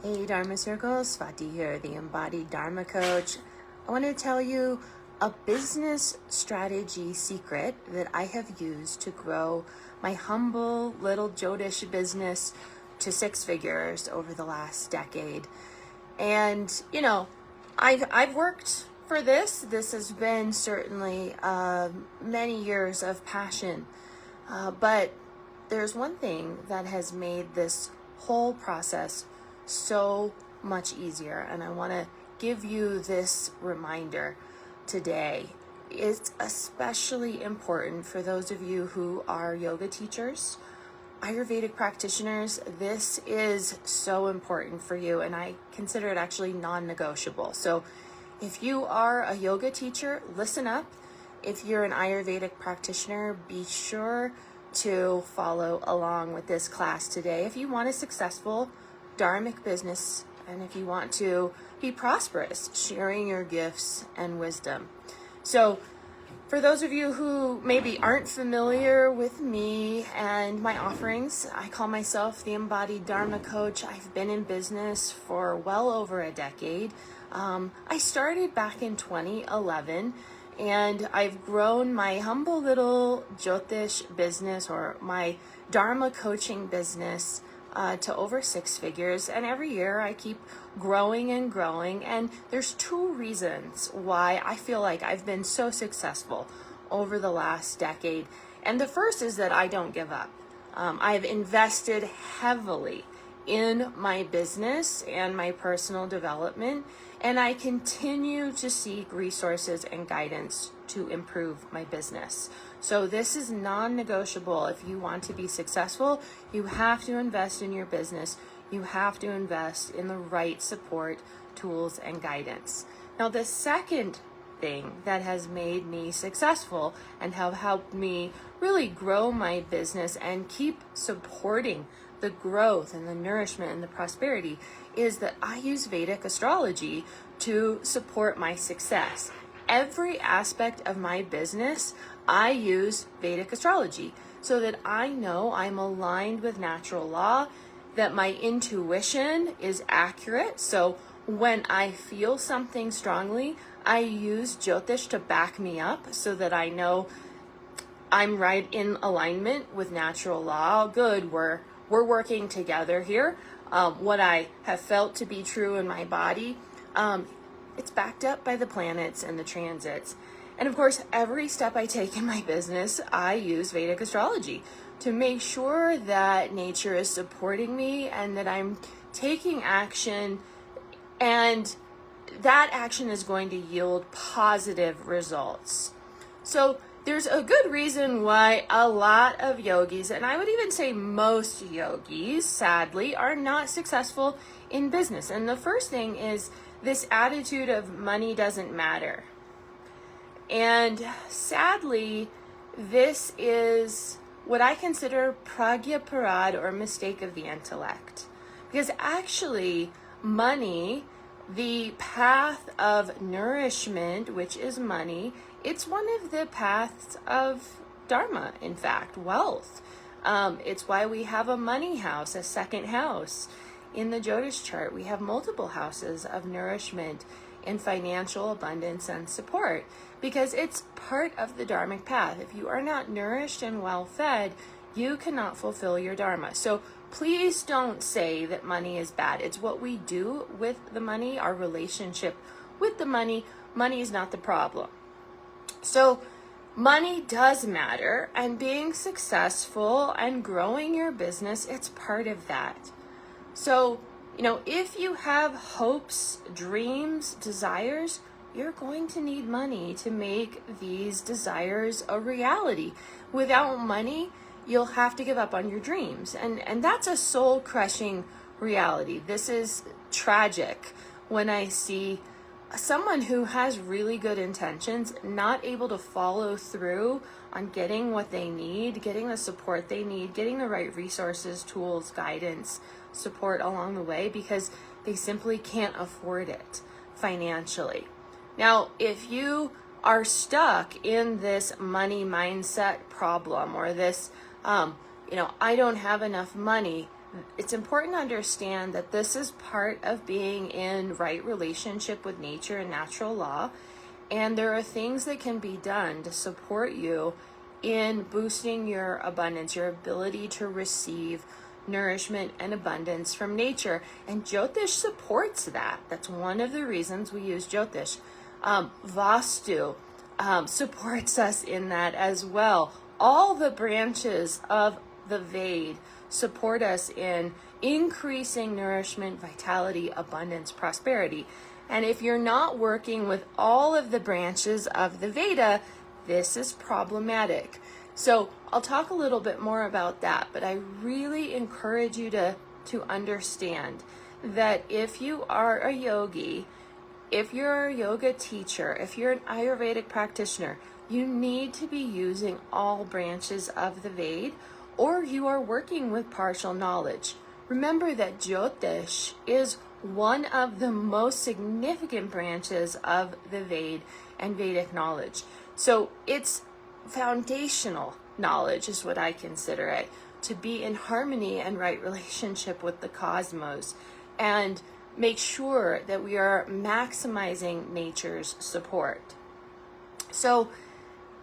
Hey Dharma Circle, Swati here, the Embodied Dharma Coach. I want to tell you a business strategy secret that I have used to grow my humble little Jyotish business to 6 figures over the last decade. And, I've worked for this. This has been certainly many years of passion. But there's one thing that has made this whole process so much easier, and I want to give you this reminder today. It's especially important for those of you who are yoga teachers, Ayurvedic practitioners. This is so important for you, and I consider it actually non-negotiable. So if you are a yoga teacher, listen up. If you're an Ayurvedic practitioner, be sure to follow along with this class today. If you want a successful dharmic business, and if you want to be prosperous, sharing your gifts and wisdom. So for those of you who maybe aren't familiar with me and my offerings, I call myself the Embodied Dharma Coach. I've been in business for well over a decade. I started back in 2011, and I've grown my humble little Jyotish business, or my Dharma coaching business, to over 6 figures. And every year I keep growing and growing. And there's 2 reasons why I feel like I've been so successful over the last decade. And the first is that I don't give up. I've invested heavily in my business and my personal development, and I continue to seek resources and guidance to improve my business. So this is non-negotiable. If you want to be successful, you have to invest in your business. You have to invest in the right support, tools, and guidance. Now, the second thing that has made me successful and have helped me really grow my business and keep supporting the growth and the nourishment and the prosperity is that I use Vedic astrology to support my success. Every aspect of my business, I use Vedic astrology so that I know I'm aligned with natural law, that my intuition is accurate. So when I feel something strongly, I use Jyotish to back me up so that I know I'm right in alignment with natural law. Good, we're working together here. What I have felt to be true in my body, it's backed up by the planets and the transits. And of course, every step I take in my business, I use Vedic astrology to make sure that nature is supporting me and that I'm taking action, and that action is going to yield positive results. So there's a good reason why a lot of yogis, and I would even say most yogis, sadly, are not successful in business. And the first thing is this attitude of money doesn't matter. And sadly, this is what I consider pragya parad, or mistake of the intellect. Because actually, money, the path of nourishment, which is money, it's one of the paths of dharma, in fact, wealth. It's why we have a money house, a second house. In the Jyotish chart, we have multiple houses of nourishment and financial abundance and support, because it's part of the dharmic path. If you are not nourished and well fed, you cannot fulfill your dharma. So please don't say that money is bad. It's what we do with the money, our relationship with the money. Money is not the problem. So money does matter, and being successful and growing your business, it's part of that. So, if you have hopes, dreams, desires, you're going to need money to make these desires a reality. Without money, you'll have to give up on your dreams. And that's a soul-crushing reality. This is tragic when I see someone who has really good intentions not able to follow through on getting what they need, getting the support they need, getting the right resources, tools, guidance, support along the way, because they simply can't afford it financially. Now, if you are stuck in this money mindset problem, or this, I don't have enough money, It's important to understand that this is part of being in right relationship with nature and natural law. And there are things that can be done to support you in boosting your abundance, your ability to receive nourishment and abundance from nature. And Jyotish supports that. That's one of the reasons we use Jyotish. Vastu supports us in that as well. All the branches of the Vedic support us in increasing nourishment, vitality, abundance, prosperity. And if you're not working with all of the branches of the Veda, this is problematic. So I'll talk a little bit more about that, but I really encourage you to understand that if you are a yogi, if you're a yoga teacher, if you're an Ayurvedic practitioner, you need to be using all branches of the Veda, or you are working with partial knowledge. Remember that Jyotish is one of the most significant branches of the Veda and Vedic knowledge. So it's foundational knowledge is what I consider it, to be in harmony and right relationship with the cosmos and make sure that we are maximizing nature's support. So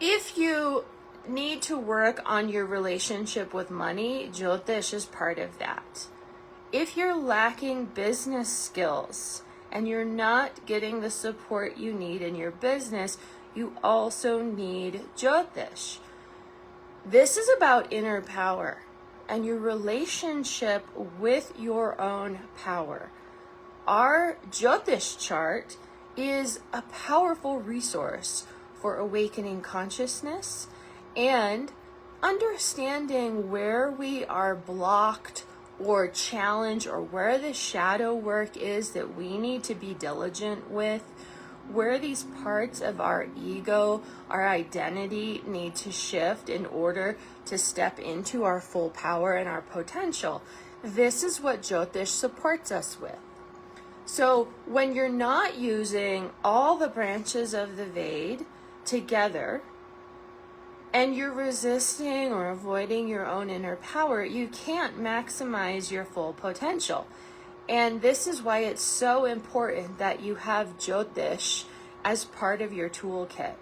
if you need to work on your relationship with money, Jyotish is part of that. If you're lacking business skills and you're not getting the support you need in your business, you also need Jyotish. This is about inner power and your relationship with your own power. Our Jyotish chart is a powerful resource for awakening consciousness and understanding where we are blocked or challenged, or where the shadow work is that we need to be diligent with, where these parts of our ego, our identity need to shift in order to step into our full power and our potential. This is what Jyotish supports us with. So when you're not using all the branches of the Veda together, and you're resisting or avoiding your own inner power, you can't maximize your full potential. And this is why it's so important that you have Jyotish as part of your toolkit.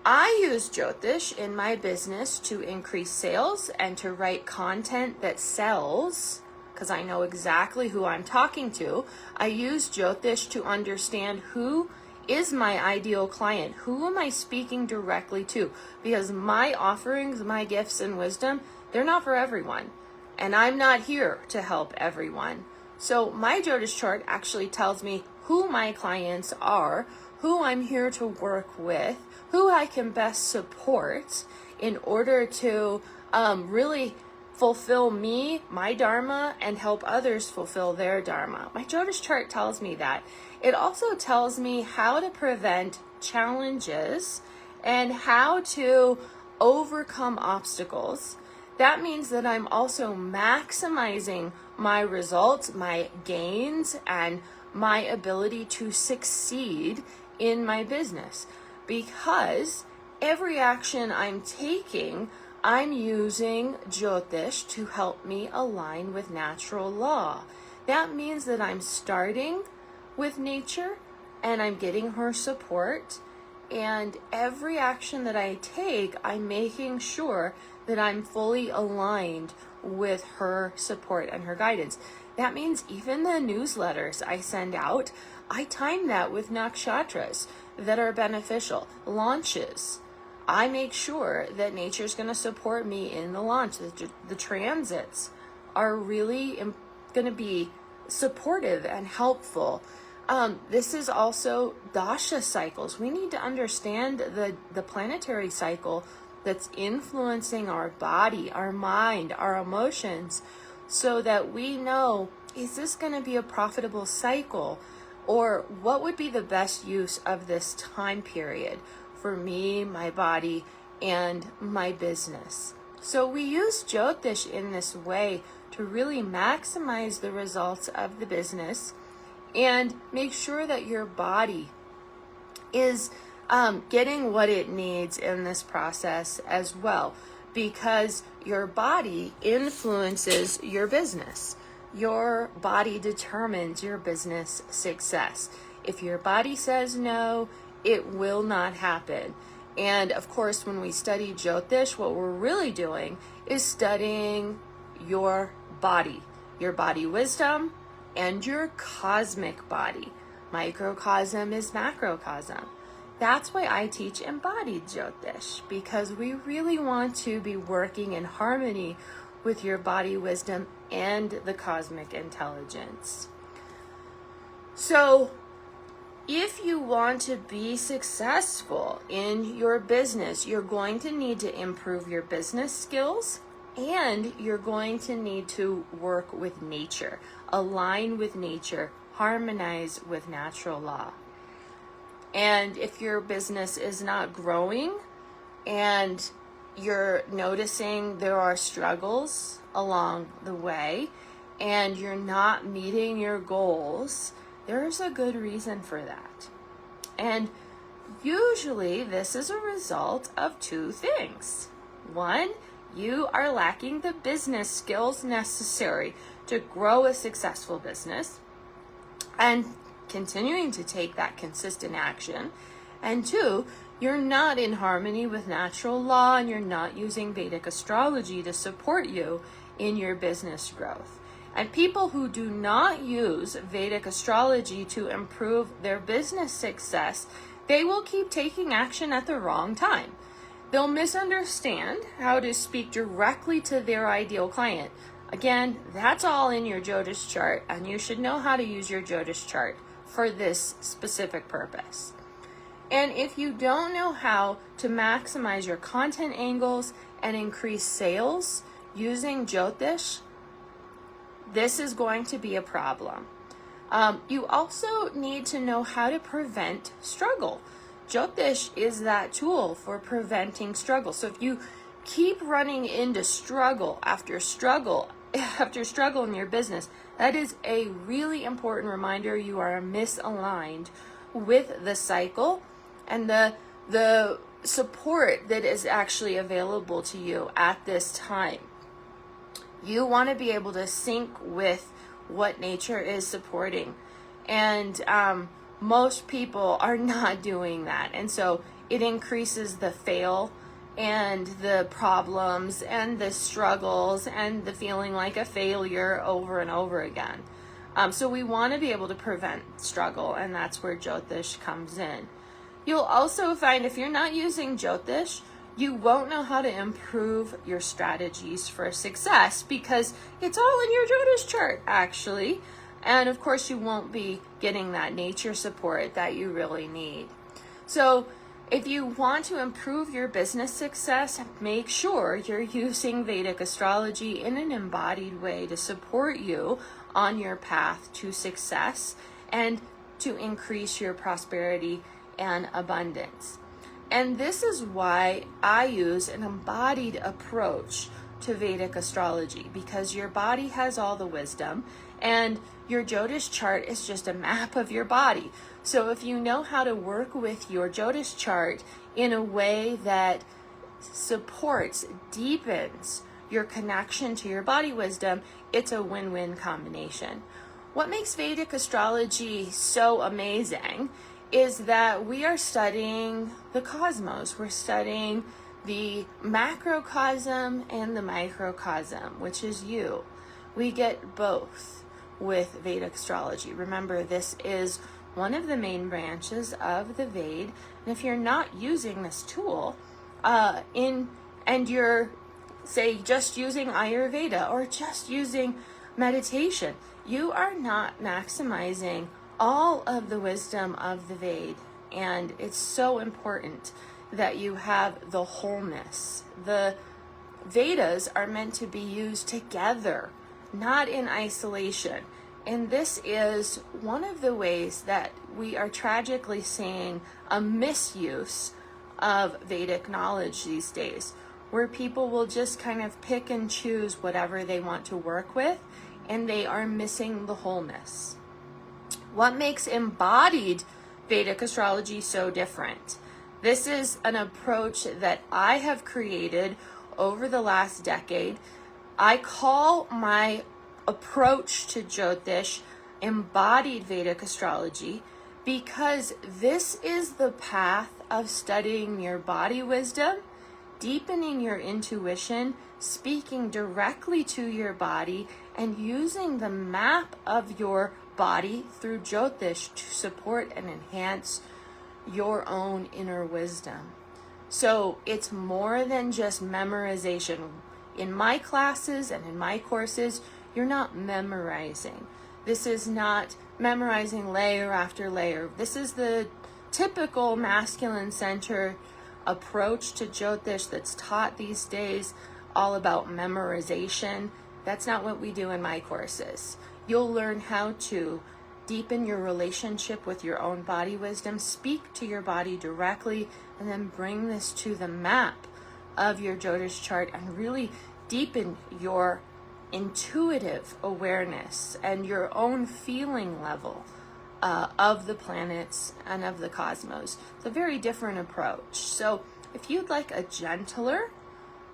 I use Jyotish in my business to increase sales and to write content that sells, because I know exactly who I'm talking to. I use Jyotish to understand who is my ideal client. Who am I speaking directly to? Because my offerings, my gifts and wisdom, they're not for everyone. And I'm not here to help everyone. So my Jyotish chart actually tells me who my clients are, who I'm here to work with, who I can best support in order to really fulfill me, my Dharma, and help others fulfill their Dharma. My Jyotish chart tells me that. It also tells me how to prevent challenges and how to overcome obstacles. That means that I'm also maximizing my results, my gains, and my ability to succeed in my business. Because every action I'm taking, I'm using Jyotish to help me align with natural law. That means that I'm starting with nature and I'm getting her support, and every action that I take, I'm making sure that I'm fully aligned with her support and her guidance. That means even the newsletters I send out, I time that with nakshatras that are beneficial. Launches, I make sure that nature's going to support me in the launch. The transits are really going to be supportive and helpful. This is also dasha cycles. We need to understand the planetary cycle that's influencing our body, our mind, our emotions, so that we know, is this going to be a profitable cycle? Or what would be the best use of this time period for me, my body, and my business? So we use Jyotish in this way to really maximize the results of the business and make sure that your body is getting what it needs in this process as well. because your body influences your business. Your body determines your business success. If your body says no, it will not happen. And of course, when we study Jyotish, what we're really doing is studying your body wisdom, and your cosmic body. Microcosm is macrocosm. That's why I teach embodied Jyotish, because we really want to be working in harmony with your body wisdom and the cosmic intelligence. So, if you want to be successful in your business, you're going to need to improve your business skills, and you're going to need to work with nature, align with nature, harmonize with natural law. And if your business is not growing and you're noticing there are struggles along the way and you're not meeting your goals, there's a good reason for that. And usually this is a result of two things. One, you are lacking the business skills necessary to grow a successful business and continuing to take that consistent action. And two, you're not in harmony with natural law and you're not using Vedic astrology to support you in your business growth. And people who do not use Vedic astrology to improve their business success, they will keep taking action at the wrong time. They'll misunderstand how to speak directly to their ideal client. Again, that's all in your Jyotish chart, and you should know how to use your Jyotish chart for this specific purpose. And if you don't know how to maximize your content angles and increase sales using Jyotish, this is going to be a problem. You also need to know how to prevent struggle. Jyotish is that tool for preventing struggle. So if you keep running into struggle after struggle in your business, that is a really important reminder you are misaligned with the cycle and the support that is actually available to you at this time. You want to be able to sync with what nature is supporting. And most people are not doing that. And so it increases the fail and the problems and the struggles and the feeling like a failure over and over again. So we want to be able to prevent struggle, and that's where Jyotish comes in. You'll also find if you're not using Jyotish, you won't know how to improve your strategies for success because it's all in your Jyotish chart, actually. And of course, you won't be getting that nature support that you really need. So if you want to improve your business success, make sure you're using Vedic astrology in an embodied way to support you on your path to success and to increase your prosperity and abundance. And this is why I use an embodied approach to Vedic astrology, because your body has all the wisdom and your Jyotish chart is just a map of your body. So if you know how to work with your Jyotish chart in a way that supports, deepens your connection to your body wisdom, it's a win-win combination. What makes Vedic astrology so amazing is that we are studying the cosmos. We're studying the macrocosm and the microcosm, which is you. We get both with Vedic astrology. Remember, this is one of the main branches of the Ved. And if you're not using this tool and you're, say, just using Ayurveda or just using meditation, you are not maximizing all of the wisdom of the Ved. And it's so important that you have the wholeness. The Vedas are meant to be used together, not in isolation. And this is one of the ways that we are tragically seeing a misuse of Vedic knowledge these days, where people will just kind of pick and choose whatever they want to work with, and they are missing the wholeness. What makes embodied Vedic astrology so different? This is an approach that I have created over the last decade. I call my approach to Jyotish embodied Vedic astrology because this is the path of studying your body wisdom, deepening your intuition, speaking directly to your body, and using the map of your body through Jyotish to support and enhance your own inner wisdom. So it's more than just memorization. In my classes and in my courses, you're not memorizing. This is not memorizing layer after layer. This is the typical masculine-centered approach to Jyotish that's taught these days, all about memorization. That's not what we do in my courses. You'll learn how to deepen your relationship with your own body wisdom, speak to your body directly, and then bring this to the map of your Jyotish chart and really deepen your intuitive awareness and your own feeling level of the planets and of the cosmos. It's a very different approach. So if you'd like a gentler,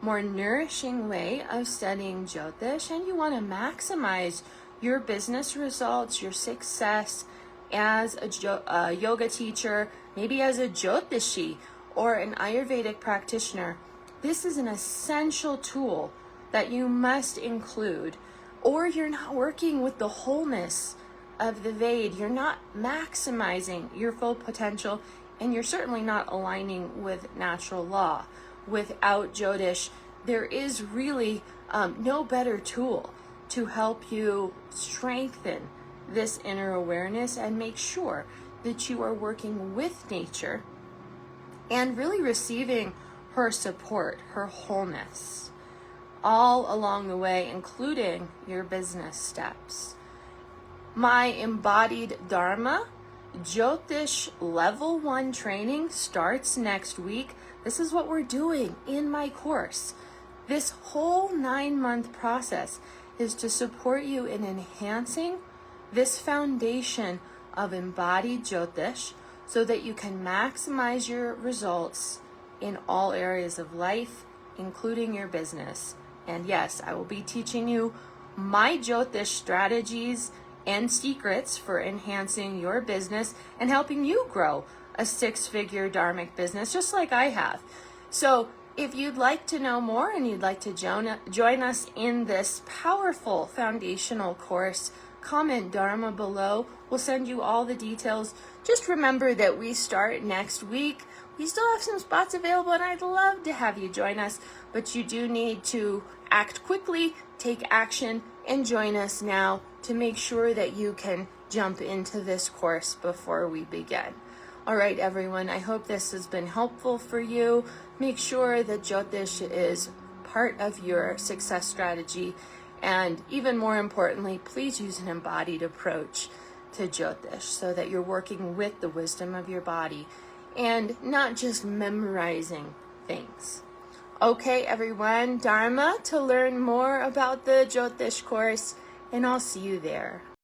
more nourishing way of studying Jyotish, and you want to maximize your business results, your success as a yoga teacher, maybe as a Jyotishi or an Ayurvedic practitioner, this is an essential tool that you must include, or you're not working with the wholeness of the Veda. You're not maximizing your full potential, and you're certainly not aligning with natural law. Without Jyotish, there is really no better tool to help you strengthen this inner awareness and make sure that you are working with nature and really receiving her support, her wholeness, all along the way, including your business steps. My Embodied Dharma Jyotish Level 1 training starts next week. This is what we're doing in my course. This whole 9-month process is to support you in enhancing this foundation of embodied Jyotish so that you can maximize your results in all areas of life, including your business. And yes, I will be teaching you my Jyotish strategies and secrets for enhancing your business and helping you grow a 6-figure dharmic business just like I have. So if you'd like to know more and you'd like to join us in this powerful foundational course, comment Dharma below. We'll send you all the details. Just remember that we start next week. We still have some spots available, and I'd love to have you join us, but you do need to act quickly, take action, and join us now to make sure that you can jump into this course before we begin. All right, everyone, I hope this has been helpful for you. Make sure that Jyotish is part of your success strategy. And even more importantly, please use an embodied approach to Jyotish so that you're working with the wisdom of your body and not just memorizing things. Okay, everyone, Dharma to learn more about the Jyotish course, and I'll see you there.